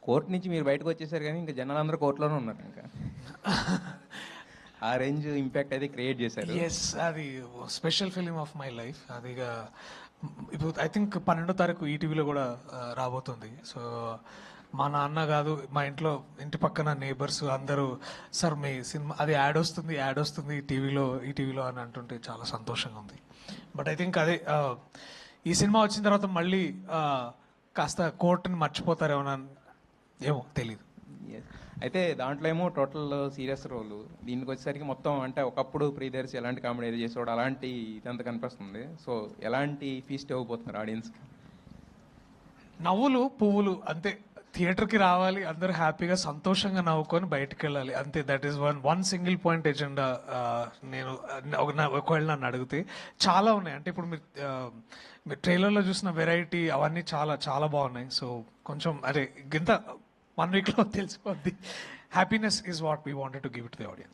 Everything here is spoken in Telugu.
కోర్టు నుంచి మీరు బయటకు వచ్చేసారు కానీ ఇంకా జనాలందరూ కోర్టులోనే ఉన్నారు ఇంకా. ఆ రేంజ్ ఇంపాక్ట్ అయితే క్రియేట్ చేశారు. ఎస్, అది special film of my life. అదిగా ఇప్పుడు ఐ థింక్ 12వ తారీఖు ఈటీవీలో కూడా రాబోతుంది. సో మా నాన్న కాదు, మా ఇంటి పక్కన నేబర్స్ అందరూ సార్ మీ సినిమా అది యాడ్ వస్తుంది ఈటీవీలో అని అంటుంటే చాలా సంతోషంగా ఉంది. బట్ ఐ థింక్ అదే ఈ సినిమా వచ్చిన తర్వాత మళ్ళీ కాస్త కోర్టుని మర్చిపోతారేమో ఏమో తెలీదు. Yes. అయితే దాంట్లో ఏమో టోటల్ సీరియస్ రోల్, దీనికి వచ్చేసరికి మొత్తం అంటే ఒకప్పుడు ప్రియదర్శి ఎలాంటి కామెడీ ఏదో చేసేవాడు అలాంటి ఇదంతా కనిపిస్తుంది. సో ఎలాంటి ఫీస్ట్ ఇవ్వబోతున్నారు ఆడియన్స్కి? నవ్వులు పువ్వులు అంతే. థియేటర్కి రావాలి, అందరూ హ్యాపీగా సంతోషంగా నవ్వుకొని బయటకు వెళ్ళాలి అంతే. That is one single point agenda. నేను ఒకవేళ నన్ను అడిగితే చాలా ఉన్నాయి. అంటే ఇప్పుడు మీరు ట్రైలర్లో చూసిన వెరైటీ అవన్నీ చాలా చాలా బాగున్నాయి. సో కొంచెం అరే గింత 1 వీక్లో తెలిసిపోద్ది. Happiness is what we wanted to give it to the audience.